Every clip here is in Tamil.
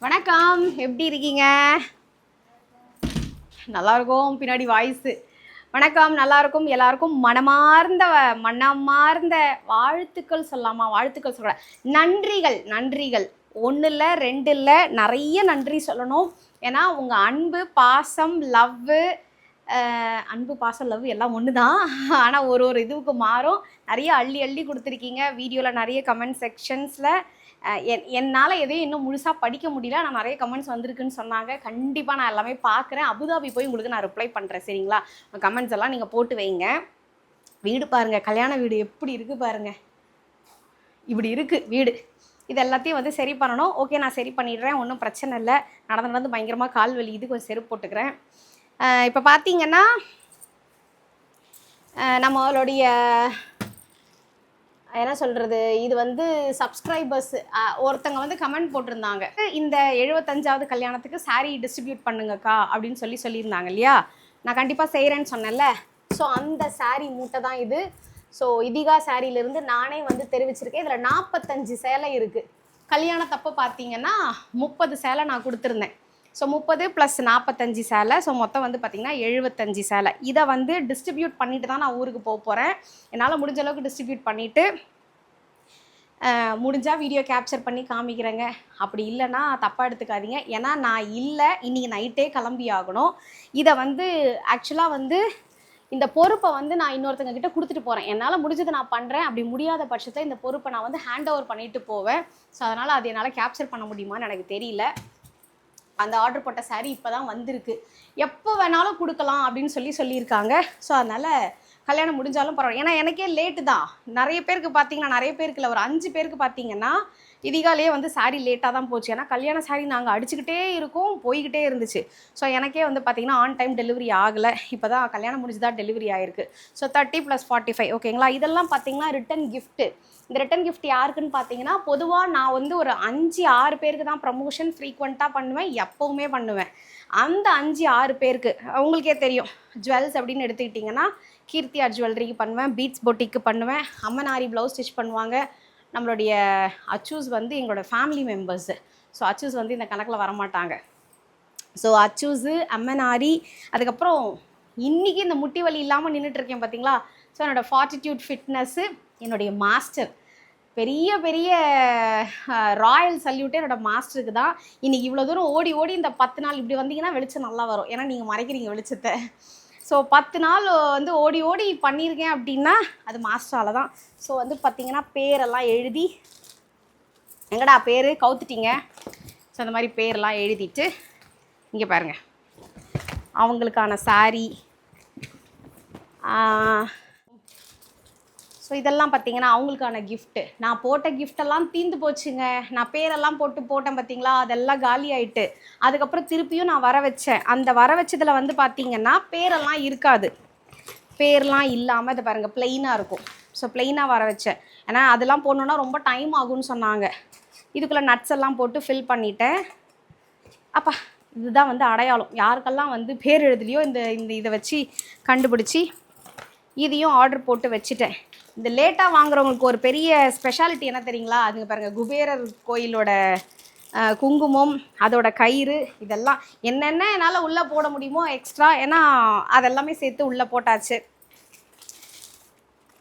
வணக்கம், எப்படி இருக்கீங்க? நல்லா இருக்கும். பின்னாடி வாய்ஸு. வணக்கம், நல்லா இருக்கும். எல்லாருக்கும் மனமார்ந்த வாழ்த்துக்கள் சொல்லலாமா? வாழ்த்துக்கள் சொல்கிறேன். நன்றிகள் 1 இல்லை 2 இல்லை, நிறைய நன்றி சொல்லணும். ஏன்னா உங்கள் அன்பு பாசம் லவ் எல்லாம் ஒன்று தான். ஆனால் ஒரு இதுவுக்கு மாறும். நிறைய அள்ளி கொடுத்துருக்கீங்க. வீடியோவில் நிறைய கமெண்ட் செக்ஷன்ஸில் என்னால் எதையும் இன்னும் முழுசாக படிக்க முடியல. நான் நிறைய கமெண்ட்ஸ் வந்திருக்குன்னு சொன்னாங்க. கண்டிப்பாக நான் எல்லாமே பார்க்குறேன். அபுதாபி போய் உங்களுக்கு நான் ரிப்ளை பண்ணுறேன், சரிங்களா? கமெண்ட்ஸ் எல்லாம் நீங்கள் போட்டு வைங்க. வீடு பாருங்கள், கல்யாண வீடு எப்படி இருக்குது பாருங்கள். இப்படி இருக்குது வீடு. இது எல்லாத்தையும் வந்து சரி பண்ணணும். ஓகே, நான் சரி பண்ணிடுறேன், ஒன்றும் பிரச்சனை இல்லை. நடந்து பயங்கரமாக கால் வலி, இது கொஞ்சம் செருப்பு போட்டுக்கிறேன். இப்போ பார்த்தீங்கன்னா நம்மளுடைய என்ன சொல்கிறது, இது வந்து சப்ஸ்கிரைபர்ஸ் ஒருத்தங்க வந்து கமெண்ட் போட்டிருந்தாங்க, இந்த 75வது கல்யாணத்துக்கு சாரீ டிஸ்ட்ரிபியூட் பண்ணுங்கக்கா அப்படின்னு சொல்லியிருந்தாங்க இல்லையா? நான் கண்டிப்பாக செய்கிறேன்னு சொன்னேன்ல. ஸோ அந்த சாரீ மூட்டை தான் இது. ஸோ இதிகா சாரியிலேருந்து நானே வந்து தெரிவிச்சிருக்கேன். இதில் 45 சேலை இருக்குது. கல்யாணத்தப்போ பார்த்தீங்கன்னா 30 சேலை நான் கொடுத்துருந்தேன். ஸோ 30 + 45 சேலை. ஸோ மொத்தம் வந்து பார்த்திங்கன்னா 75 சேலை. இதை வந்து டிஸ்ட்ரிபியூட் பண்ணிட்டு தான் நான் ஊருக்கு போகிறேன். என்னால் முடிஞ்ச அளவுக்கு டிஸ்ட்ரிபியூட் பண்ணிவிட்டு முடிஞ்சால் வீடியோ கேப்சர் பண்ணி காமிக்கிறேங்க. அப்படி இல்லைன்னா தப்பாக எடுத்துக்காதீங்க. ஏன்னா நான் இல்லை, இன்றைக்கி நைட்டே கிளம்பி ஆகணும். இதை வந்து ஆக்சுவலாக வந்து இந்த பொறுப்பை வந்து நான் இன்னொருத்தங்க கிட்ட கொடுத்துட்டு போகிறேன். என்னால் முடிஞ்சதை நான் பண்ணுறேன். அப்படி முடியாத பட்சத்தில் இந்த பொறுப்பை நான் வந்து ஹேண்ட் ஓவர் பண்ணிட்டு போவேன். ஸோ அதனால் அது என்னால் கேப்சர் பண்ண முடியுமான்னு எனக்கு தெரியல. அந்த ஆர்டர் போட்ட சாரீ இப்போ தான் வந்திருக்கு. எப்போ வேணாலும் கொடுக்கலாம் அப்படின்னு சொல்லியிருக்காங்க. ஸோ அதனால் கல்யாணம் முடிஞ்சாலும் பரவாயில்ல. ஏன்னா எனக்கே லேட்டு தான். நிறைய பேருக்கு இல்லை, ஒரு 5 பேருக்கு பார்த்தீங்கன்னா இதிகாலே வந்து சாரீ லேட்டாக தான் போச்சு. ஏன்னா கல்யாண சாரீ நாங்கள் அடிச்சுக்கிட்டே இருக்கோம், போய்கிட்டே இருந்துச்சு. ஸோ எனக்கே வந்து பார்த்திங்கன்னா ஆன் டைம் டெலிவரி ஆகலை. இப்போ தான் கல்யாணம் முடிஞ்சு தான் டெலிவரி ஆகிருக்கு. ஸோ 30 + 45 ஓகேங்களா? இதெல்லாம் பார்த்திங்கன்னா ரிட்டன் கிஃப்ட்டு. இந்த ரிட்டன் கிஃப்ட் யாருக்குன்னு பார்த்தீங்கன்னா, பொதுவாக நான் வந்து ஒரு 5-6 பேருக்கு தான் ப்ரமோஷன் ஃப்ரீக்வெண்ட்டாக பண்ணுவேன், எப்போவுமே பண்ணுவேன். அந்த 5-6 பேருக்கு உங்களுக்கே தெரியும். ஜுவல்ஸ் அப்படின்னு எடுத்துக்கிட்டிங்கன்னா கீர்த்தி ஆர்ட் ஜுவல்லரிக்கு பண்ணுவேன், பீட்ஸ் பொட்டிக்கு பண்ணுவேன், அம்மனாரி ப்ளவுஸ் ஸ்டிச் பண்ணுவாங்க. நம்மளுடைய அச்சூஸ் வந்து எங்களோட ஃபேமிலி மெம்பர்ஸு. ஸோ அச்சூஸ் வந்து இந்த கணக்கில் வரமாட்டாங்க. ஸோ அச்சூஸு, அம்மனாரி, அதுக்கப்புறம் இன்றைக்கி இந்த முட்டி வலி இல்லாமல் நின்றுட்டுருக்கேன் பார்த்தீங்களா? ஸோ என்னோடய ஃபார்ட்டிடியூட் ஃபிட்னஸ்ஸு, என்னுடைய மாஸ்டர், பெரிய ராயல் சல்யூட்டே என்னோடய மாஸ்டருக்கு தான். இன்றைக்கி இவ்வளோ தூரம் ஓடி இந்த 10 நாள் இப்படி வந்தீங்கன்னா வெளிச்சம் நல்லா வரும். ஏன்னா நீங்கள் மறைக்கிறீங்க வெளிச்சத்தை. ஸோ 10 நாள் வந்து ஓடி பண்ணியிருக்கேன் அப்படின்னா அது மாஸ்டரால் தான். ஸோ வந்து பார்த்திங்கன்னா பேரெல்லாம் எழுதி, எங்கடா பேர் கவுத்துட்டிங்க. ஸோ அந்த மாதிரி பேரெல்லாம் எழுதிட்டு இங்கே பாருங்கள், அவங்களுக்கான சாரீ. ஸோ இதெல்லாம் பார்த்திங்கன்னா அவங்களுக்கான கிஃப்ட்டு. நான் போட்ட கிஃப்டெல்லாம் தீர்ந்து போச்சுங்க. நான் பேரெல்லாம் போட்டேன் பார்த்திங்களா, அதெல்லாம் காலி ஆகிட்டு. அதுக்கப்புறம் திருப்பியும் நான் வர வச்சேன். அந்த வர வச்சதில் வந்து பார்த்திங்கன்னா பேரெல்லாம் இருக்காது. பேர்லாம் இல்லாமல் இதை பாருங்கள், ப்ளெயினாக இருக்கும். ஸோ ப்ளெயினாக வர வச்சேன். ஏன்னா அதெல்லாம் போடணுன்னா ரொம்ப டைம் ஆகும்னு சொன்னாங்க. இதுக்குள்ளே நட்ஸ் எல்லாம் போட்டு ஃபில் பண்ணிட்டேன். அப்பா, இதுதான் வந்து அடையாளம். யாருக்கெல்லாம் வந்து பேர் எழுதலையோ இதை வச்சு கண்டுபிடிச்சி இதையும் ஆர்டர் போட்டு வச்சுட்டேன். இந்த லேட்டாக வாங்குறவங்களுக்கு ஒரு பெரிய ஸ்பெஷாலிட்டி என்ன தெரியுங்களா? அதுங்க பாருங்கள், குபேரர் கோயிலோட குங்குமம், அதோட கயிறு, இதெல்லாம் என்னென்ன என்னால் உள்ளே போட முடியுமோ எக்ஸ்ட்ரா. ஏன்னா அதெல்லாமே சேர்த்து உள்ளே போட்டாச்சு.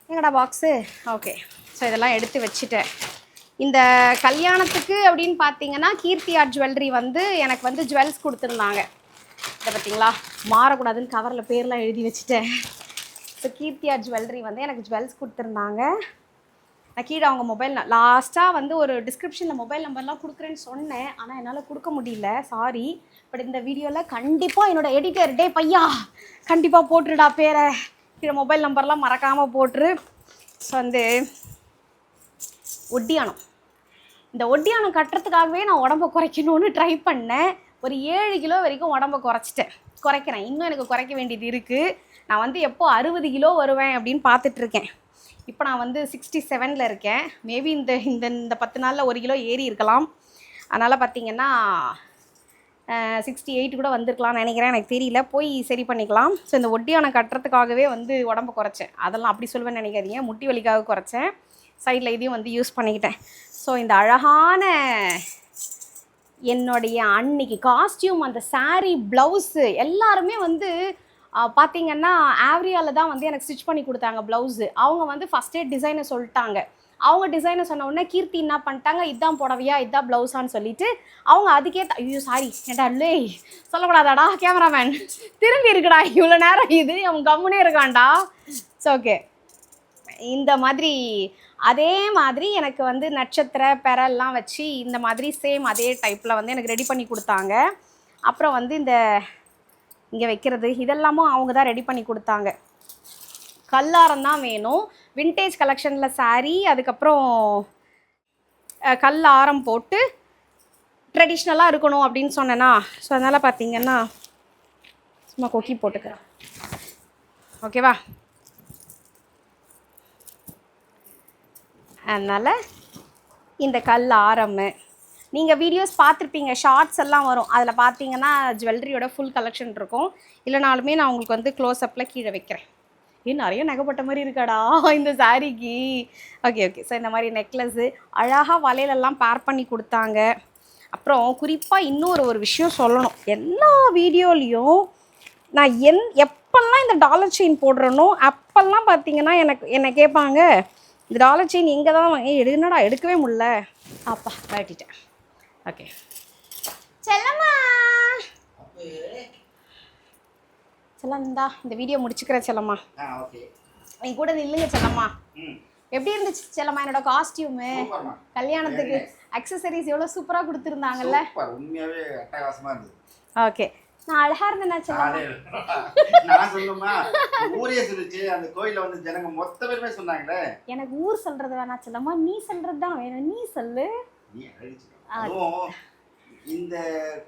எங்கடா பாக்ஸு? ஓகே. ஸோ இதெல்லாம் எடுத்து வச்சுட்டேன். இந்த கல்யாணத்துக்கு அப்படின்னு பார்த்தீங்கன்னா கீர்த்தி ஆர்ட் ஜுவல்லரி வந்து எனக்கு வந்து ஜுவல்ஸ் கொடுத்துருந்தாங்க. இதை பார்த்தீங்களா, மாறக்கூடாதுன்னு கவரில் பேர்லாம் எழுதி வச்சுட்டேன். ஸோ கீர்த்தி ஆர்ட் ஜுவல்லரி வந்து எனக்கு ஜுவல்ஸ் கொடுத்துருந்தாங்க. நான் கீழே அவங்க மொபைல் லாஸ்ட்டாக வந்து ஒரு டிஸ்கிரிப்ஷனில் மொபைல் நம்பர்லாம் கொடுக்குறேன்னு சொன்னேன். ஆனால் என்னால் கொடுக்க முடியல, சாரி. பட் இந்த வீடியோவில் கண்டிப்பாக என்னோடய எடிட்டர், டே பையா கண்டிப்பாக போட்டுருடா பேரை, கீழே மொபைல் நம்பர்லாம் மறக்காமல் போட்டுரு. ஸோ வந்து ஒட்டியானம், இந்த ஒட்டியானம் கட்டுறதுக்காகவே நான் உடம்பை குறைக்கணும்னு ட்ரை பண்ணேன். ஒரு 7 கிலோ வரைக்கும் உடம்பை குறைக்கிறேன். இன்னும் எனக்கு குறைக்க வேண்டியது இருக்குது. நான் வந்து எப்போ 60 கிலோ வருவேன் அப்படின்னு பார்த்துட்ருக்கேன். இப்போ நான் வந்து 67ல் இருக்கேன். மேபி இந்த 10 நாளில் 1 கிலோ ஏறி இருக்கலாம். அதனால் பார்த்திங்கன்னா 68 கூட வந்திருக்கலாம்னு நினைக்கிறேன், எனக்கு தெரியல. போய் சரி பண்ணிக்கலாம். ஸோ இந்த ஒட்டியானம் கட்டுறதுக்காகவே வந்து உடம்பை குறைச்சேன். அதெல்லாம் அப்படி சொல்லுவேன்னு நினைக்காதீங்க, முட்டி வலிக்காக குறைச்சேன். சைடில் இதையும் வந்து யூஸ் பண்ணிக்கிட்டேன். ஸோ இந்த அழகான என்னுடைய அன்னைக்கு காஸ்டியூம், அந்த saree, ப்ளவுஸு எல்லாருமே வந்து பார்த்தீங்கன்னா ஆவ்ரியாவில் தான் வந்து எனக்கு ஸ்டிச் பண்ணி கொடுத்தாங்க ப்ளவுஸு. அவங்க வந்து ஃபஸ்ட்டே டிசைனை சொல்லிட்டாங்க. அவங்க டிசைனை சொன்ன உடனே கீர்த்தி என்ன பண்ணிட்டாங்க, இதான் புடவையா இதான் ப்ளவுஸான்னு சொல்லிட்டு அவங்க அதுக்கேற்ற ஐயோ சாரி ஏண்டா இல்லை சொல்லக்கூடாதாடா கேமராமேன் திரும்பி இருக்குடா இவ்வளோ நேரம் இது அவன் கம்முனே இருக்கான்டா. It's okay. இந்த மாதிரி அதே மாதிரி எனக்கு வந்து நட்சத்திர பெறல்லாம் வச்சு இந்த மாதிரி சேம் அதே டைப்பில் வந்து எனக்கு ரெடி பண்ணி கொடுத்தாங்க. அப்புறம் வந்து இந்த இங்கே வைக்கிறது இதெல்லாமும் அவங்க தான் ரெடி பண்ணி கொடுத்தாங்க. கல்லாரம் தான் வேணும். விண்டேஜ் கலெக்ஷனில் saree, அதுக்கப்புறம் கல் ஆரம் போட்டு ட்ரெடிஷ்னலாக இருக்கணும் அப்படின்னு சொன்னேன்னா, ஸோ அதனால் பார்த்தீங்கன்னா சும்மா கொக்கி போட்டுக்கிறேன். ஓகேவா? அதனால் இந்த கல் ஆரம் நீங்கள் வீடியோஸ் பார்த்துருப்பீங்க, ஷார்ட்ஸ் எல்லாம் வரும், அதில் பார்த்தீங்கன்னா ஜுவல்லரியோட ஃபுல் கலெக்ஷன் இருக்கும். இல்லைனாலுமே நான் உங்களுக்கு வந்து க்ளோஸ்அப்பில் கீழே வைக்கிறேன். நிறைய நகைப்பட்ட மாதிரி இருக்காடா இந்த சாரிக்கு. ஓகே. ஸோ இந்த மாதிரி நெக்லஸ்ஸு அழகாக வலையிலெல்லாம் பேர் பண்ணி கொடுத்தாங்க. அப்புறம் குறிப்பாக இன்னொரு விஷயம் சொல்லணும். எல்லா வீடியோலையும் நான் எப்பெல்லாம் இந்த டாலர் செயின் போடுறேனோ அப்போல்லாம் பார்த்தீங்கன்னா என்னை கேட்பாங்க, இந்த டாலர் செயின் எங்கே தான் எடுக்கணுடா, எடுக்கவே முடியல. அப்பா கட்டிட்டேன். ஓகே செல்லம்மா செல்லந்தா இந்த வீடியோ முடிச்சுக்கிறேன் செல்லம்மா. நீ கூட நில்லுங்க செல்லம்மா. எப்படி இருந்துச்சு செல்லம்மா என்னோட காஸ்டியூமு? கல்யாணத்துக்கு அக்சசரிஸ் எவ்வளோ சூப்பராக கொடுத்துருந்தாங்கல்ல. உண்மையாவே அட்டகாசமா இருந்தது. ஓகே. நான் அழகா இருந்தேனா செல்லம்மா? நான் சொல்லுமா ஊரே சொல்லுச்சு, அந்த கோயில்ல வந்து ஜனங்க மொத்த பேருமே சொன்னாங்களே. எனக்கு ஊர் சொல்றது வேணா செல்லம்மா, நீ சொல்றது தான் வேணும். நீ சொல்லு. நீ அழிச்சு. அதுவும் இந்த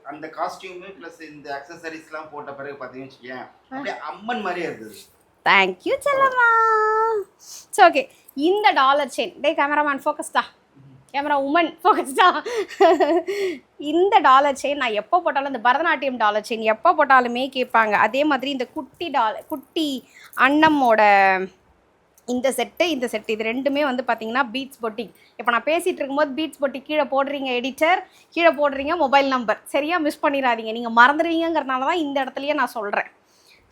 அந்த காஸ்டியூம் பிளஸ் இந்த அக்சசரிஸ்லாம் போட்ட பிறகு பார்த்தீங்கன்னு வச்சுக்கேன், அப்படியே அம்மன் மாதிரியே இருந்தது. தேங்க்யூ செல்லம்மா. சரி ஓகே. இந்த டாலர் செயின் டே கேமராமேன் ஃபோக்கஸ்டா, கேமரா உமன் ஃபோக்கஸ்டா. இந்த டாலர் செயின் நான் எப்போ போட்டாலும், இந்த பரதநாட்டியம் டாலர் செயின் எப்போ போட்டாலுமே கேட்பாங்க. அதே மாதிரி இந்த குட்டி அன்னம்மோட இந்த செட்டு இது ரெண்டுமே வந்து பார்த்தீங்கன்னா பீட்ஸ் பொட்டிக். இப்போ நான் பேசிகிட்டு இருக்கும்போது பீட்ஸ் பொட்டிக் கீழே போடுறீங்க எடிட்டர், கீழே போடுறீங்க மொபைல் நம்பர், சரியாக மிஸ் பண்ணிடாதீங்க. நீங்கள் மறந்துடுவீங்கிறனால தான் இந்த இடத்துலையே நான் சொல்கிறேன்.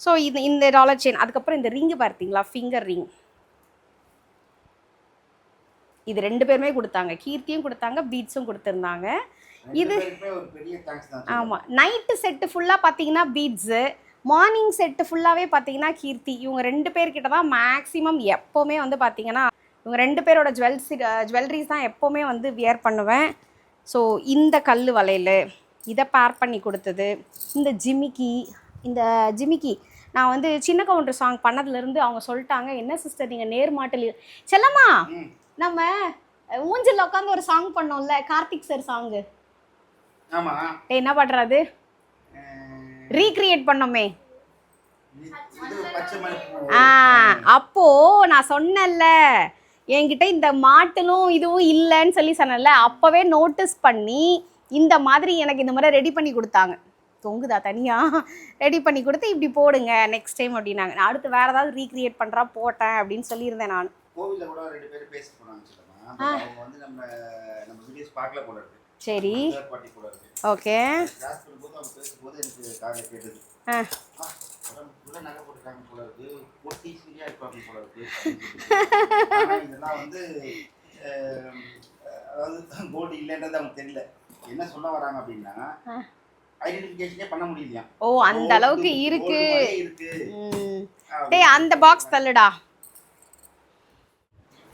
ஸோ இந்த டாலர் செயின், அதுக்கப்புறம் இந்த ரிங்கு பார்த்தீங்களா, ஃபிங்கர் ரிங், இது 2 பேருமே கொடுத்தாங்க. கீர்த்தியும் கொடுத்தாங்க, பீட்ஸும் கொடுத்துருந்தாங்க. இது ஆமாம். நைட்டு செட்டு ஃபுல்லாக பார்த்தீங்கன்னா பீட்ஸு, மார்னிங் செட்டு ஃபுல்லாகவே பார்த்தீங்கன்னா கீர்த்தி. இவங்க 2 பேர்கிட்ட தான் மேக்ஸிமம் எப்போவுமே வந்து பார்த்தீங்கன்னா இவங்க 2 பேரோட ஜுவல்லரிஸ் தான் எப்போவுமே வந்து வியர் பண்ணுவேன். ஸோ இந்த கல் வளையல் இதை பேர் பண்ணி கொடுத்தது. இந்த ஜிமிக்கி நான் வந்து சின்ன கவுண்டர் சாங் பண்ணதுலேருந்து அவங்க சொல்லிட்டாங்க, என்ன சிஸ்டர் நீங்கள் நேர்மாட்டல் செல்லம்மா நம்ம ஊஞ்சல் உட்காந்து ஒரு சாங் பண்ணோம்ல, கார்த்திக் சார் சாங்கு, என்ன பண்ணுறது ரீக்ரியேட் பண்ணோமே. அப்போ நான் சொன்னேன்ல என்கிட்ட இந்த மாட்டலும் இதுவும் இல்லைன்னு சொன்னேன்ல, அப்போவே நோட்டீஸ் பண்ணி இந்த மாதிரி எனக்கு இந்த மாதிரி ரெடி பண்ணி கொடுத்தாங்க. தொங்குதா தனியாக ரெடி பண்ணி கொடுத்து இப்படி போடுங்க நெக்ஸ்ட் டைம் அப்படின்னாங்க. நான் அடுத்து வேறு ஏதாவது ரீக்ரியேட் பண்ணுறா போட்டேன் அப்படின்னு சொல்லியிருந்தேன் நான். கோவிலில் கூட 2 பேர் பேசி போனாங்க. அவங்க வந்து நம்ம வீடியோஸ் பார்க்கல போல இருக்கு. சரி ஓகே. கிளாஸ் பண்ணும்போது அவங்க பேசும்போது எனக்கு காதில் கேட்டது, உடம்புக்குள்ள நகை போட்டுருக்காங்க போல இருக்கு, ஒட்டி சீரியா இருப்பாங்க போல இருக்கு. இதெல்லாம் வந்து அதாவது கோல்டு இல்லைன்றது அவங்க தெரியல. என்ன சொல்ல வராங்க அப்படின்னா ஐடென்டிஃபிகேஷனே பண்ண முடியலையா. ஓ அந்த அளவுக்கு இருக்கு. டேய் அந்த பாக்ஸ் தள்ளுடா.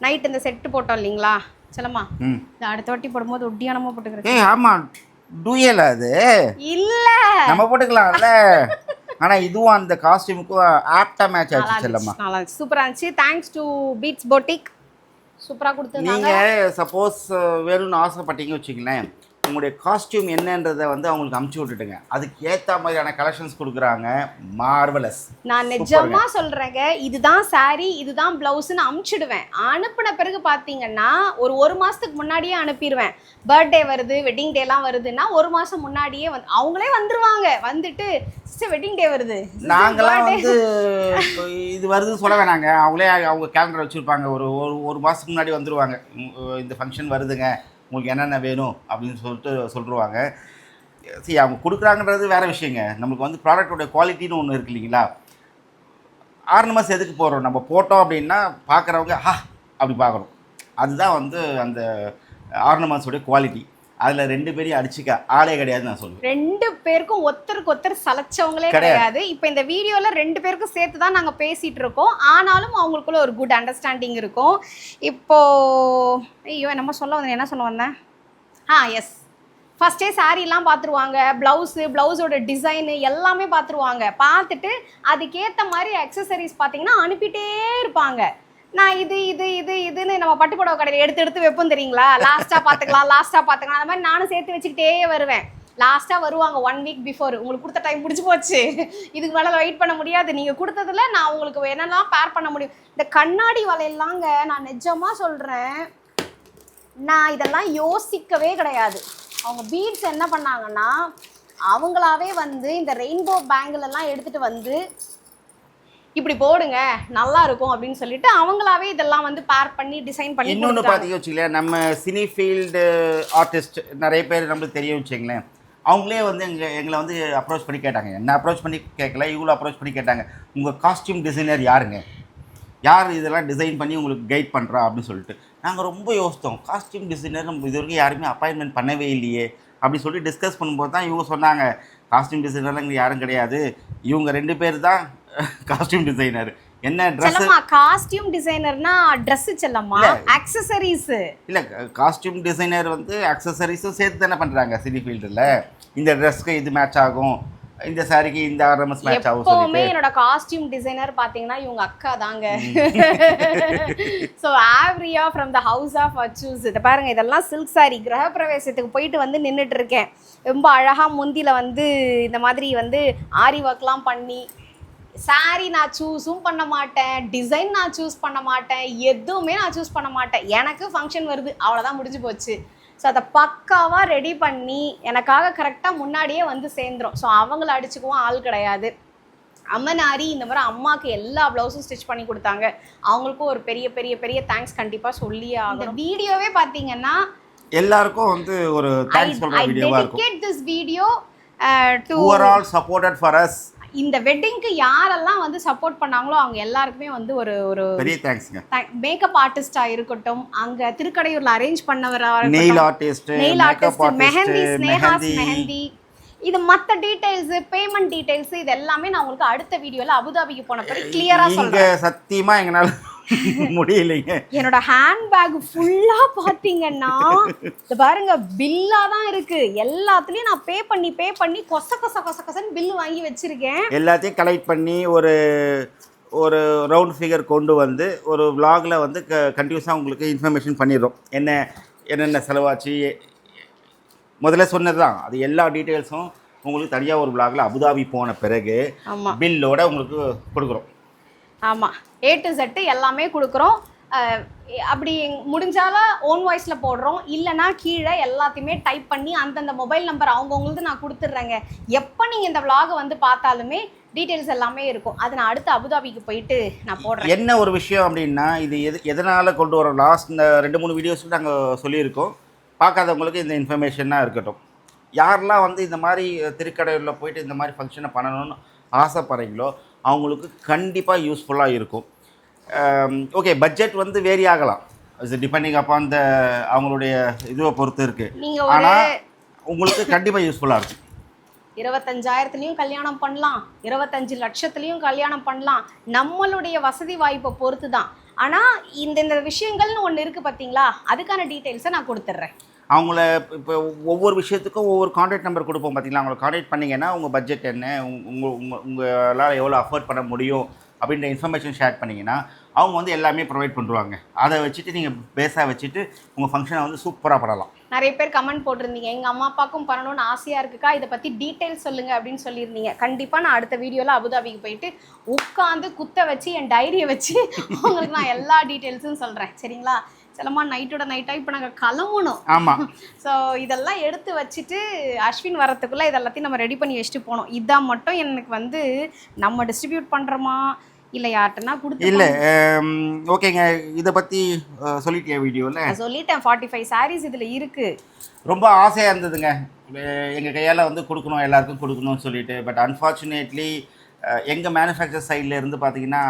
நைட் இந்த செட்டு போட்டோம் இல்லைங்களா செல்லம்மா, இந்த அடுத்த வாட்டி போடும்போது ஒட்டியானமா போட்டுக்கிறேன். ஆமா டூயல் அது இல்ல நம்ம போட்டுக்கலாம்ல. ஆனா இதுவும் அந்த காஸ்டியூமுக்கு ஆப்டா மேட்ச் ஆச்சு செல்லம்மா. நல்லா சூப்பரா இருந்துச்சு. தேங்க்ஸ் டு பீட்ஸ் பொட்டிக், சூப்பரா கொடுத்தாங்க. நீங்க சப்போஸ் வேணும்னு ஆசைப்பட்டீங்க வச்சுங்களேன், உங்களுடைய காஸ்டியூம் என்னன்றதை வந்து அவங்களுக்கு அமுச்சு விட்டுட்டுங்க. அதுக்கு ஏற்ற மாதிரியான கலெக்ஷன்ஸ் கொடுக்குறாங்க. மார்வலஸ். நான் நிஜமா சொல்கிறேங்க, இதுதான் சாரீ இதுதான் ப்ளவுஸ்ன்னு அமுச்சிடுவேன். அனுப்பின பிறகு பார்த்தீங்கன்னா ஒரு மாதத்துக்கு முன்னாடியே அனுப்பிடுவேன். பர்த்டே வருது, வெட்டிங் டேலாம் வருதுன்னா 1 மாதம் முன்னாடியே வந்து அவங்களே வந்துடுவாங்க. வந்துட்டு சிஸ்டர் வெட்டிங் டே வருது, நாங்களாம் வந்து இது வருதுன்னு சொல்ல வேணாங்க. அவங்களே அவங்க கேலண்டர் வச்சுருப்பாங்க. ஒரு மாதத்துக்கு முன்னாடி வந்துடுவாங்க. இந்த ஃபங்க்ஷன் வருதுங்க, உங்களுக்கு என்னென்ன வேணும் அப்படின்னு சொல்லிடுவாங்க. சரி, அவங்க கொடுக்குறாங்கன்றது வேறு விஷயங்க. நமக்கு வந்து ப்ராடக்டோட குவாலிட்டின்னு ஒன்று இருக்குது இல்லைங்களா? ஆர்னமெண்ட்ஸ் எதுக்கு போடுறோம்? நம்ம போட்டோம் அப்படின்னா பார்க்குறவங்க அப்படி பார்க்கணும். அதுதான் வந்து அந்த ஆர்னமெண்ட்ஸோடைய குவாலிட்டி. அதில் 2 பேரையும் அடிச்சுக்க ஆளே கிடையாதுன்னு நான் சொல்லுவேன். 2 பேருக்கும் ஒருத்தருக்கு ஒருத்தர் சலைச்சவங்களே கிடையாது. இப்போ இந்த வீடியோவில் 2 பேருக்கும் சேர்த்து தான் நாங்கள் பேசிகிட்டு இருக்கோம். ஆனாலும் அவங்களுக்குள்ள ஒரு குட் அண்டர்ஸ்டாண்டிங் இருக்கும். இப்போது ஐயோ என்னமோ சொல்ல வந்தேன், என்ன சொல்ல வந்தேன்? எஸ், ஃபஸ்ட்டே சாரீலாம் பார்த்துருவாங்க. ப்ளவுஸோட டிசைனு எல்லாமே பார்த்துருவாங்க. பார்த்துட்டு அதுக்கேற்ற மாதிரி அக்சசரிஸ் பார்த்தீங்கன்னா அனுப்பிட்டே இருப்பாங்க. நான் இதுன்னு நம்ம பட்டுப்புடவை கடையில் எடுத்து வைப்போம் தெரியுங்களா? லாஸ்ட்டாக பார்த்துக்கலாம் அந்த மாதிரி நானும் சேர்த்து வச்சுக்கிட்டே வருவேன். லாஸ்ட்டாக வருவாங்க 1 வீக் பிஃபோர். உங்களுக்கு கொடுத்த டைம் முடிச்சு போச்சு, இதுக்கு மேலே வெயிட் பண்ண முடியாது, நீங்கள் கொடுத்ததில் நான் உங்களுக்கு என்னெல்லாம் பேர் பண்ண முடியும். இந்த கண்ணாடி வலையெல்லாங்க நான் நிஜமாக சொல்கிறேன், நான் இதெல்லாம் யோசிக்கவே கிடையாது. அவங்க பீட்ஸ் என்ன பண்ணாங்கன்னா அவங்களாவே வந்து இந்த ரெயின்போ பேங்கிள் எல்லாம் எடுத்துகிட்டு வந்து இப்படி போடுங்க நல்லா இருக்கும் அப்படின்னு சொல்லிட்டு அவங்களாவே இதெல்லாம் வந்து பேர் பண்ணி டிசைன் பண்ணி. இன்னொன்று பார்த்தீங்க வச்சுங்களேன், நம்ம சினி ஃபீல்டு ஆர்டிஸ்ட் நிறைய பேர் நம்மளுக்கு தெரியும் வச்சுங்களேன். அவங்களே வந்து எங்களை வந்து அப்ரோச் பண்ணி கேட்டாங்க. என்ன அப்ரோச் பண்ணி கேட்கல, இவ்வளோ அப்ரோச் பண்ணி கேட்டாங்க, உங்கள் காஸ்டியூம் டிசைனர் யாருங்க, யார் இதெல்லாம் டிசைன் பண்ணி உங்களுக்கு கைட் பண்ணுறா அப்படின்னு சொல்லிட்டு. நாங்கள் ரொம்ப யோசித்தோம். காஸ்டியூம் டிசைனர் நம்ம இது வரைக்கும் யாருமே அப்பாயின்மெண்ட் பண்ணவே இல்லையே அப்படின்னு சொல்லி டிஸ்கஸ் பண்ணும்போது தான் இவங்க சொன்னாங்க, காஸ்டியூம் டிசைனர்லாம் இங்கே யாரும் கிடையாது, இவங்க 2 பேர் தான் காஸ்டியூம் டிசைனர். என்ன ட்ரெஸ்? காஸ்டியூம் டிசைனர்னா ட்ரெஸ் செல்லம்மா, அக்சசரிஸ் இல்லை. காஸ்டியூம் டிசைனர் வந்து அக்சசரிஸும் சேர்த்து தானே பண்ணுறாங்க சினி ஃபீல்டில். இந்த ட்ரெஸ்க்கு இது மேட்ச் ஆகும், இந்த சாரிக்கு இந்த ஆர்னமெண்ட்ஸ் மேட்ச் ஆகும். எப்பவுமே என்னோட காஸ்டியூம் டிசைனர் பாத்தீங்கன்னா இவங்க அக்கா தாங்க. ஸோ ஆவ்ரியா ஃப்ரம் த ஹவுஸ் ஆஃப் அச்சூஸ். இதை பாருங்க, இதெல்லாம் சில்க் சாரி. கிரகப்பிரவேசத்துக்கு போயிட்டு வந்து நின்றுட்டு இருக்கேன். ரொம்ப அழகா முந்தியில் வந்து இந்த மாதிரி வந்து ஆரி ஒர்க்லாம் பண்ணி, சாரி நான் சூஸும் பண்ண மாட்டேன், டிசைன் நான் சூஸ் பண்ண மாட்டேன், எதுவுமே நான் சூஸ் பண்ண மாட்டேன். எனக்கு ஃபங்க்ஷன் வருது, அவ்வளோதான், முடிஞ்சு போச்சு. ஸோ அதை பக்காவாக ரெடி பண்ணி எனக்காக கரெக்டாக முன்னாடியே வந்து சேர்ந்துடும். ஸோ அவங்கள அடிச்சுக்கவும் ஆள் கிடையாது. அம்மனாரி இந்த மாதிரி அம்மாவுக்கு எல்லா ப்ளவுஸும் ஸ்டிச் பண்ணி கொடுத்தாங்க. அவங்களுக்கும் ஒரு பெரிய பெரிய பெரிய தேங்க்ஸ் கண்டிப்பாக சொல்லியே ஆகும். வீடியோவே பார்த்தீங்கன்னா எல்லாருக்கும் வந்து ஒரு தேங்க்ஸ் சொல்ற வீடியோவா இருக்கும். I dedicate this video to who are all supported for us. இந்த வெட்டிங்க்கு யாரெல்லாம் வந்து சப்போர்ட் பண்ணாங்களோ அவங்க எல்லாருக்குமே வந்து ஒரு பெரிய தேங்க்ஸ்ங்க. மேக்கப் ஆர்டிஸ்டா இருக்கட்டும், அங்க திருக்கடையூர்ல அரேஞ்ச் பண்ணவரா இருக்கட்டும், nail artist, makeup artist, mehndi, Sneha's mehndi, இது மற்ற டீடைல்ஸ், பேமெண்ட் டீடைல்ஸ், இது எல்லாமே நான் உங்களுக்கு அடுத்த வீடியோல அபுதாபிக்கு போன பிறகு கிளியரா சொல்றேன். இங்க சத்தியமா எங்கனால முடியலைங்க. என்னோட ஹேண்ட்பேக் ஃபுல்லா பாத்தீங்கன்னா இது பாருங்க, பில்லா தான் இருக்கு. எல்லாத்துலயும் நான் பே பண்ணி கொசன்னு பில்லு வாங்கி வச்சிருக்கேன். எல்லாத்தையும் கலெக்ட் பண்ணி ஒரு ரவுண்ட் ஃபிகர் கொண்டு வந்து ஒரு vlogல வந்து கண்டினியூஸாக உங்களுக்கு இன்ஃபர்மேஷன் பண்ணிடுறோம். என்னென்ன செலவாச்சு முதல்ல சொன்னது தான். அது எல்லா டீட்டெயில்ஸும் உங்களுக்கு தனியாக ஒரு vlogல அபுதாபி போன பிறகு பில்லோட உங்களுக்கு கொடுக்குறோம். ஆமாம், A to Z எல்லாமே கொடுக்குறோம். அப்படி முடிஞ்சாலும் ஓன் வாய்ஸில் போடுறோம், இல்லைனா கீழே எல்லாத்தையுமே டைப் பண்ணி அந்தந்த மொபைல் நம்பர் அவங்கவுங்களுக்கு நான் கொடுத்துட்றேங்க. எப்போ நீங்கள் இந்த vlog வந்து பார்த்தாலுமே டீட்டெயில்ஸ் எல்லாமே இருக்கும். அது நான் அடுத்து அபுதாபிக்கு போயிட்டு நான் போடுறேன். என்ன ஒரு விஷயம் அப்படின்னா, இது எதனால் கொண்டு வரோம், லாஸ்ட் இந்த 2-3 வீடியோஸில் நாங்கள் சொல்லியிருக்கோம். பார்க்காதவங்களுக்கு இந்த இன்ஃபர்மேஷனாக இருக்கட்டும். யாரெல்லாம் வந்து இந்த மாதிரி திருக்கடையூரில் போயிட்டு இந்த மாதிரி ஃபங்க்ஷனை பண்ணணும்னு ஆசைப்படுறீங்களோ அவங்களுக்கு கண்டிப்பாக யூஸ்ஃபுல்லாக இருக்கும். ஓகே, பட்ஜெட் வந்து வேரி ஆகலாம், டிபெண்டிங் அப்பான் த அவங்களுடைய இதுவை பொறுத்து இருக்குது. ஆனால் உங்களுக்கு கண்டிப்பாக யூஸ்ஃபுல்லாக இருக்கும். 25,000லையும் கல்யாணம் பண்ணலாம், 25 லட்சத்துலேயும் கல்யாணம் பண்ணலாம், நம்மளுடைய வசதி வாய்ப்பை பொறுத்து தான். ஆனால் இந்த விஷயங்கள்னு ஒன்று இருக்குது பார்த்தீங்களா, அதுக்கான டீட்டெயில்ஸை நான் கொடுத்துட்றேன். அவங்கள இப்போ ஒவ்வொரு விஷயத்துக்கும் ஒவ்வொரு கான்டாக்ட் நம்பர் கொடுப்போம் பார்த்தீங்களா, அவங்களை கான்டாக்ட் பண்ணிங்கன்னா உங்கள் பட்ஜெட் என்ன, உங்களால் எவ்வளோ அஃபோர்ட் பண்ண முடியும் அப்படின்ற இன்ஃபர்மேஷன் ஷேர் பண்ணிங்கன்னா அவங்க வந்து எல்லாமே ப்ரொவைட் பண்ணுவாங்க. அதை வச்சுட்டு நீங்கள் பேஸாக வச்சுட்டு உங்கள் ஃபங்க்ஷனை வந்து சூப்பராக பண்ணலாம். நிறைய பேர் கமெண்ட் போட்டிருந்தீங்க, எங்கள் அம்மா அப்பாவுக்கும் பண்ணணும்னு ஆசையாக இருக்குக்கா, இதை பற்றி டீட்டெயில்ஸ் சொல்லுங்கள் அப்படின்னு சொல்லியிருந்தீங்க. கண்டிப்பாக நான் அடுத்த வீடியோவில் அபுதாபிக்கு போயிட்டு உட்காந்து குத்த வச்சு என் டைரியை வச்சு உங்களுக்கு நான் எல்லா டீட்டெயில்ஸும் சொல்கிறேன். சரிங்களா? சிலமா நைட்டோட நைட்டாக இப்போ நாங்கள் கிளம்பணும். ஆமாம். ஸோ இதெல்லாம் எடுத்து வச்சுட்டு அஸ்வின் வரத்துக்குள்ளே இதெல்லாத்தையும் நம்ம ரெடி பண்ணி வச்சுட்டு போனோம். இதான் மட்டும் எனக்கு வந்து நம்ம டிஸ்ட்ரிபியூட் பண்ணுறோமா இல்லை யார்ட்டனா கொடுத்து இல்லை. ஓகேங்க, இதை பற்றி சொல்லிட்டேன் வீடியோவில். சொல்லிட்டேன். 45 sarees இதில் இருக்குது. ரொம்ப ஆசையாக இருந்ததுங்க, எங்கள் கையால் வந்து கொடுக்கணும், எல்லாருக்கும் கொடுக்கணும்னு சொல்லிட்டு. பட் அன்ஃபார்ச்சுனேட்லி எங்கள் மேனுஃபேக்சர் சைடில் இருந்து பார்த்தீங்கன்னா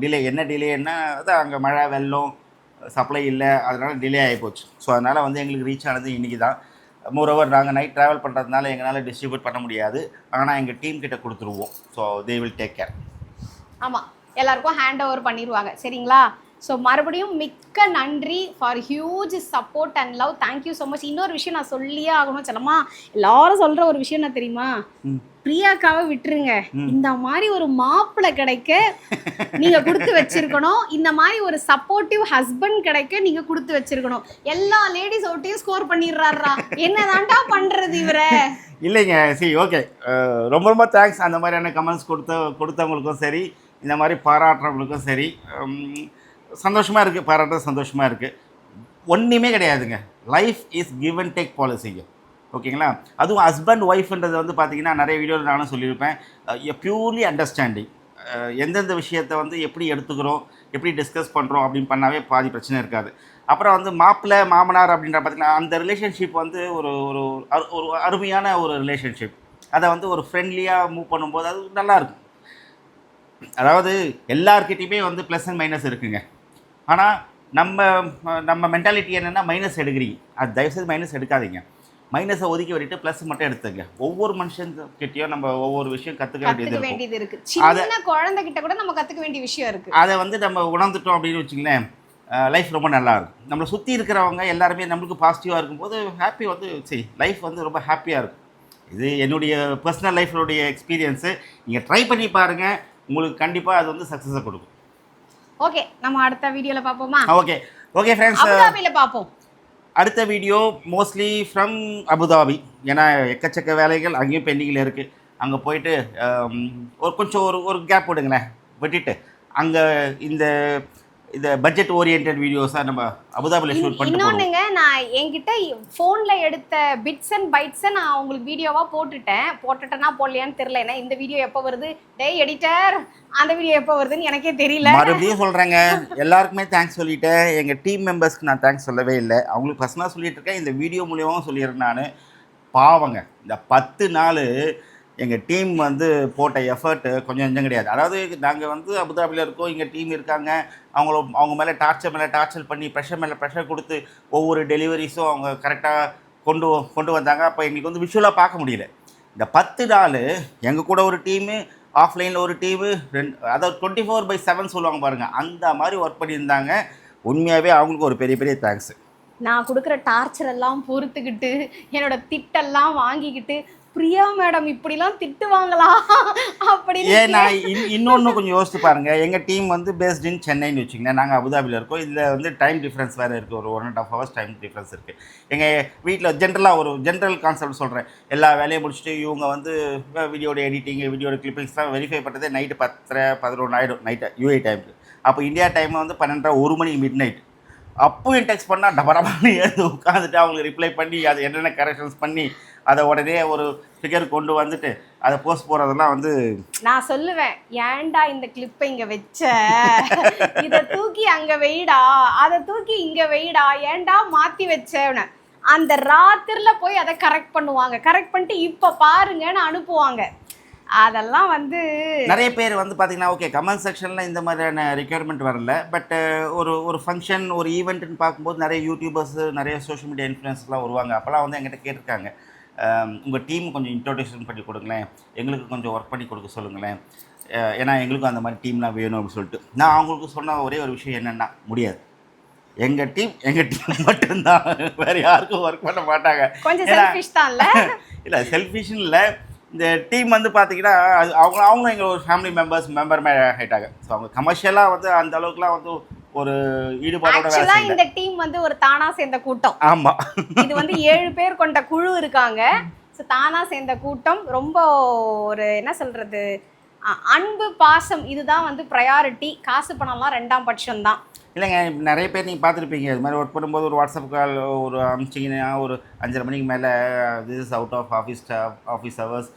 டிலே. என்ன டிலேன்னா அதான் அங்கே மழை வெள்ளம் சப்ளை இல்லை, அதனால் டிலே ஆகி போச்சு. ஸோ அதனால் வந்து எங்களுக்கு ரீச் ஆனது இன்றைக்கி தான். மோரோவர் நாங்கள் நைட் ட்ராவல் பண்ணுறதுனால எங்களால் டிஸ்ட்ரிபியூட் பண்ண முடியாது. ஆனால் எங்கள் டீம் கிட்ட கொடுத்துருவோம். So they will take care. ஆமாம், எல்லாருக்கும் ஹேண்ட் ஓவர் பண்ணிடுவாங்க. சரிங்களா? ஸோ மறுபடியும் மிக்க நன்றி for huge support and love. Thank you so much. இன்னொரு விஷயம் நான் சொல்லியே ஆகணும். செல்லம்மா, எல்லாரும் சொல்கிற ஒரு விஷயம் என்ன தெரியுமா? பிரியாக்காவை விட்டுருங்க. இந்த மாதிரி ஒரு மாப்பிள்ளை கிடைக்க நீங்கள் கொடுத்து வச்சிருக்கணும். இந்த மாதிரி ஒரு சப்போர்ட்டிவ் ஹஸ்பண்ட் கிடைக்க நீங்கள் கொடுத்து வச்சிருக்கணும். எல்லா லேடிஸ் ஓட்டையும் ஸ்கோர் பண்ணிடுறாரா? என்னதான்டா பண்ணுறது இவரை? இல்லைங்க, சரி, ஓகே, ரொம்ப ரொம்ப தேங்க்ஸ். அந்த மாதிரியான கமெண்ட்ஸ் கொடுத்தவங்களுக்கும் சரி, இந்த மாதிரி பாராட்டுறவங்களுக்கும் சரி, சந்தோஷமாக இருக்குது. பாராட்டுறது சந்தோஷமாக இருக்குது. ஒன்றுமே கிடையாதுங்க. Life is give and take பாலிசிங்க. ஓகேங்களா? அதுவும் ஹஸ்பண்ட் ஒய்ஃப்ன்றது வந்து பார்த்தீங்கன்னா நிறைய வீடியோவில் நானும் சொல்லியிருப்பேன். Purely understanding. எந்தெந்த விஷயத்தை வந்து எப்படி எடுத்துக்கிறோம், எப்படி டிஸ்கஸ் பண்ணுறோம் அப்படின்னு பண்ணாவே பாதி பிரச்சனை இருக்காது. அப்புறம் வந்து மாப்பிள்ளை மாமனார் அப்படின்ற பார்த்தீங்கன்னா அந்த ரிலேஷன்ஷிப் வந்து ஒரு ஒரு ஒரு அருமையான ஒரு ரிலேஷன்ஷிப். அதை வந்து ஒரு ஃப்ரெண்ட்லியாக மூவ் பண்ணும்போது அது நல்லாயிருக்கும். அதாவது எல்லார்கிட்டையுமே வந்து ப்ளஸ் அண்ட் மைனஸ் இருக்குங்க. ஆனால் நம்ம மென்டாலிட்டி என்னென்னா மைனஸ் எடுக்கிறீங்க. அது தயவுசெய்து மைனஸ் எடுக்காதீங்க. மைனஸை ஒதுக்கி விட்டுட்டு ப்ளஸ் மட்டும் எடுத்துங்க. ஒவ்வொரு மனுஷன்கிட்டையும் நம்ம ஒவ்வொரு விஷயம் கற்றுக்க வேண்டியது இருக்குது. சின்ன குழந்தைகிட்ட கூட நம்ம கற்றுக்க வேண்டிய விஷயம் இருக்குது. அதை வந்து நம்ம உணர்ந்துட்டோம் அப்படின்னு வச்சுங்களேன், லைஃப் ரொம்ப நல்லாயிருக்கும். நம்மளை சுற்றி இருக்கிறவங்க எல்லாருமே நம்மளுக்கு பாசிட்டிவாக இருக்கும்போது ஹாப்பி வந்து சரி, லைஃப் வந்து ரொம்ப ஹாப்பியாக இருக்கும். இது என்னுடைய பர்சனல் லைஃப்னுடைய எக்ஸ்பீரியன்ஸு. நீங்கள் ட்ரை பண்ணி பாருங்கள், உங்களுக்கு கண்டிப்பாக அது வந்து சக்ஸஸை கொடுக்கும். ஓகே, நம்ம அடுத்த வீடியோவில் பார்ப்போமா? ஓகே ஃப்ரெண்ட்ஸ், அபுதாபியில் பார்ப்போம். அடுத்த வீடியோ மோஸ்ட்லி ஃப்ரம் அபுதாபி. ஏன்னா எக்கச்சக்க வேலைகள் அங்கேயும் பெண்டிங்கில் இருக்குது. அங்கே போயிட்டு கொஞ்சம் ஒரு கேப் விடுங்களேன், விட்டுட்டு அங்கே இந்த பட்ஜெட் ஓரியன்ட் வீடியோஸாக நம்ம அபுதாபியில் ஷூட் பண்ணிட்டு இன்னொன்றுங்க, நான் என்கிட்ட ஃபோனில் எடுத்த பிட்ஸ் அண்ட் பைட்ஸை நான் உங்களுக்கு வீடியோவாக போட்டுட்டேன்னா போடலையான்னு தெரியல. ஏன்னா இந்த வீடியோ எப்போ வருது, டேய் எடிட்டர், அந்த வீடியோ எப்போ வருதுன்னு எனக்கே தெரியல. மறுபடியும் சொல்கிறேங்க, எல்லாருக்குமே தேங்க்ஸ் சொல்லிட்டேன். எங்கள் டீம் மெம்பர்ஸ்க்கு நான் தேங்க்ஸ் சொல்லவே இல்லை. அவங்களுக்கு பர்சனலாக சொல்லிட்டு இருக்கேன், இந்த வீடியோ மூலியமாக சொல்லிடுறேன். நான் பாவங்க, இந்த 10 நாள் எங்கள் டீம் வந்து போட்ட எஃபர்ட்டு கொஞ்சம் கிடையாது. அதாவது நாங்கள் வந்து அபுதாபியில் இருக்கோம், எங்கள் டீம் இருக்காங்க, அவங்க மேலே டார்ச்சர் பண்ணி ப்ரெஷர் மேலே ப்ரெஷர் கொடுத்து ஒவ்வொரு டெலிவரிஸும் அவங்க கரெக்டாக கொண்டு வந்தாங்க. அப்போ எங்களுக்கு வந்து விஷுவலாக பார்க்க முடியல. இந்த 10 நாள் எங்கள் கூட ஒரு டீமு, ஆஃப்லைனில் ஒரு டீமு, அதாவது 24/7 சொல்லுவாங்க பாருங்கள், அந்த மாதிரி ஒர்க் பண்ணியிருந்தாங்க. உண்மையாகவே அவங்களுக்கு ஒரு பெரிய பெரிய தேங்க்ஸு. நான் கொடுக்குற டார்ச்சர் எல்லாம் பொறுத்துக்கிட்டு என்னோட திட்டெல்லாம் வாங்கிக்கிட்டு பிரியா மேடம் இப்படிலாம் திட்டுவாங்களா அப்படின்னு. நான் இன்னொன்று கொஞ்சம் யோசித்து பாருங்கள். எங்கள் டீம் வந்து பேஸ்ட் இன் சென்னைன்னு வச்சுங்களேன், நாங்கள் அபுதாபியில் இருக்கோம். இதில் வந்து டைம் டிஃப்ரென்ஸ் வேறு இருக்குது, ஒரு 1.5 hours டைம் டிஃப்ரென்ஸ் இருக்குது. எங்கள் வீட்டில் ஜென்ரலாக ஒரு ஜென்ரல் கான்செப்ட் சொல்கிறேன். எல்லா வேலையும் முடிச்சுட்டு இவங்க வந்து வீடியோட எடிட்டிங், வீடியோட கிளிப்பிங்ஸ்லாம் வெரிஃபை பண்ணுறதே நைட்டு 10:30-11 ஆகிடும் நைட்டு யூஏ டைமுக்கு. அப்போ இந்தியா டைமில் வந்து 12:30-1 மணி மிட் நைட். அப்போயும் டெக்ஸ்ட் பண்ணால் டபரமாக எழுந்து உட்காந்துட்டு அவங்களுக்கு ரிப்ளை பண்ணி அது என்னென்ன கரெக்ஷன்ஸ் பண்ணி அதை உடனே ஒரு ஃபிகர் கொண்டு வந்துட்டு அதை போஸ்ட் போடுறதெல்லாம் வந்து நான் சொல்லுவேன், ஏன்டா இந்த கிளிப்பை இங்கே வச்ச, இதை தூக்கி அங்கே வெயிடா, அதை தூக்கி இங்கே வெயிடா, ஏன்டா மாற்றி வச்சேன்னு. அந்த ராத்திரியில் போய் அதை கரெக்ட் பண்ணுவாங்க. கரெக்ட் பண்ணிட்டு இப்போ பாருங்கன்னு அனுப்புவாங்க. அதெல்லாம் வந்து நிறைய பேர் வந்து பார்த்தீங்கன்னா, ஓகே கமெண்ட் செக்ஷனில் இந்த மாதிரியான ரெக்யர்மெண்ட் வரல. பட் ஒரு ஃபங்க்ஷன், ஒரு ஈவெண்ட்டுன்னு பார்க்கும்போது நிறைய யூடியூபர்ஸ், நிறைய சோஷியல் மீடியா இன்ஃப்ளூயன்ஸ்லாம் வருவாங்க. அப்போல்லாம் வந்து என்கிட்ட கேட்டிருக்காங்க, உங்கள் டீம் கொஞ்சம் இன்ட்ரோடியூஷன் பண்ணி கொடுங்களேன், எங்களுக்கு கொஞ்சம் ஒர்க் பண்ணி கொடுக்க சொல்லுங்களேன், ஏன்னா எங்களுக்கும் அந்த மாதிரி டீம்லாம் வேணும் அப்படின்னு சொல்லிட்டு. நான் அவங்களுக்கு சொன்ன ஒரே ஒரு விஷயம் என்னென்னா, முடியாது. எங்கள் டீம் மட்டும்தான், வேறு யாருக்கும் ஒர்க் பண்ண மாட்டாங்க. கொஞ்சம் செல்ஃபிஷ் தான் இல்லை செல்ஃபிஷ்னு இல்லை, இந்த டீம் வந்து பார்த்தீங்கன்னா அது அவங்க எங்கள் ஒரு ஃபேமிலி மெம்பருமே ஆகிட்டாங்க. ஸோ அவங்க கமர்ஷியலாக வந்து அந்த அளவுக்குலாம் வந்து ஒரு ஈடுபாடோட வேலை ஆக்சுவலா செய்யல. இந்த டீம் வந்து ஒரு தானா சேர்ந்த கூட்டம். ஆமா. இது வந்து 7 பேர் கொண்ட குழு இருக்காங்க. ஸோ தானா சேர்ந்த கூட்டம். ரொம்ப ஒரு என்ன சொல்றது, அன்பு பாசம் இதுதான் வந்து ப்ரையாரிட்டி. காசு பணம்லாம் 2ஆம் பட்சம் தான். இல்லைங்க, நிறைய பேர் நீங்கள் பார்த்துருப்பீங்க. இது மாதிரி ஒர்க் பண்ணும்போது ஒரு வாட்ஸ்அப் கால் ஒரு அனுப்பிச்சிங்கன்னா ஒரு 5:30 மணிக்கு மேலே this is out of office hours,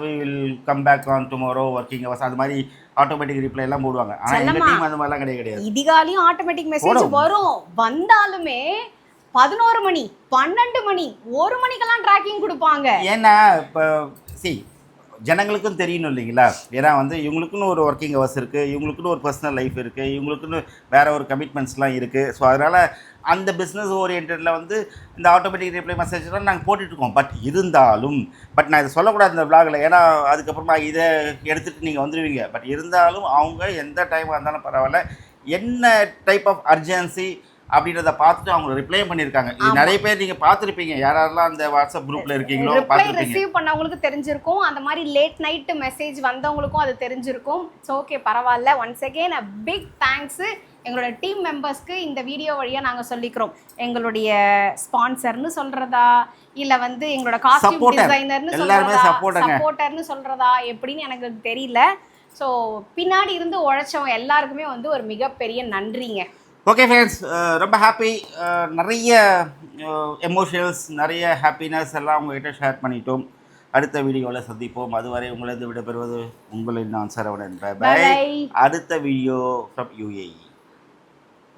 we will come back on tomorrow working hours, அது மாதிரி ஆட்டோமேட்டிக் ரிப்ளை எல்லாம் போடுவாங்க. ஆனால் எங்கள் செல்லம்மா, டீம் அந்த மாதிரிலாம் கிடையாது. இதிகாலையும் ஆட்டோமேட்டிக் மெசேஜ் போடும். வரும். வந்தாலுமே 11 மணி 12 மணி 1 மணிக்கெல்லாம் ட்ராக்கிங் கொடுப்பாங்க. ஏன்னா இப்போ ஜனங்களுக்கும் தெரியணும் இல்லைங்களா? ஏன்னா வந்து இவங்களுக்குன்னு ஒரு ஒர்க்கிங் ஹவர்ஸ் இருக்குது, இவங்களுக்குன்னு ஒரு பர்சனல் லைஃப் இருக்குது, இவங்களுக்குன்னு வேறு ஒரு கமிட்மெண்ட்ஸ்லாம் இருக்குது. ஸோ அதனால் அந்த பிஸ்னஸ் ஓரியன்டில் வந்து இந்த ஆட்டோமேட்டிக் ரிப்ளை மெசேஜ்லாம் நாங்கள் போட்டுட்ருக்கோம். பட் நான் இதை சொல்லக்கூடாது இந்த விளாகில், ஏன்னா அதுக்கப்புறமா இதை எடுத்துகிட்டு நீங்கள் வந்துடுவீங்க. பட் இருந்தாலும் அவங்க எந்த டைமாக இருந்தாலும் பரவாயில்ல, என்ன டைப் ஆஃப் அர்ஜென்சி அப்படின்றத பார்த்துட்டு அவங்க ரிப்ளை பண்ணியிருக்காங்க. இது நிறைய பேர் நீங்கள் பார்த்துருப்பீங்க, யாரெல்லாம் அந்த வாட்ஸ்அப் குரூப்பில் இருக்கீங்களோ ரிப்ளை பார்த்துருப்பீங்க. ரிசீவ் பண்ணவங்களுக்கு தெரிஞ்சிருக்கும். அந்த மாதிரி லேட் நைட் மெசேஜ் வந்தவங்களுக்கும் அது தெரிஞ்சிருக்கும். ஸோ ஓகே, பரவாயில்ல. ஒன்ஸ் அகெயின் பிக் தேங்க்ஸ் எங்களோட டீம் மெம்பர்ஸ்க்கு. இந்த வீடியோ வழியாக நாங்கள் சொல்லிக்கிறோம். எங்களுடைய ஸ்பான்சர்னு சொல்கிறதா, இல்லை வந்து எங்களோட காஸ்டியூம் டிசைனர்னு சொல்கிறதா, சப்போர்ட்டர்னு சொல்கிறதா எப்படின்னு எனக்கு தெரியல. ஸோ பின்னாடி இருந்து உழைச்சவங்க எல்லாருக்குமே வந்து ஒரு மிகப்பெரிய நன்றிங்க. ஓகே ஃப்ரெண்ட்ஸ், ரொம்ப ஹாப்பி. நிறைய எமோஷனல்ஸ், நிறைய ஹாப்பினஸ் எல்லாம் உங்கள்கிட்ட ஷேர் பண்ணிட்டோம். அடுத்த வீடியோவில் சந்திப்போம். அதுவரை உங்களது விடைபெறுவது உங்களின் நான் சரவணன். Bye bye. அடுத்த வீடியோ ஃப்ரம் UAE.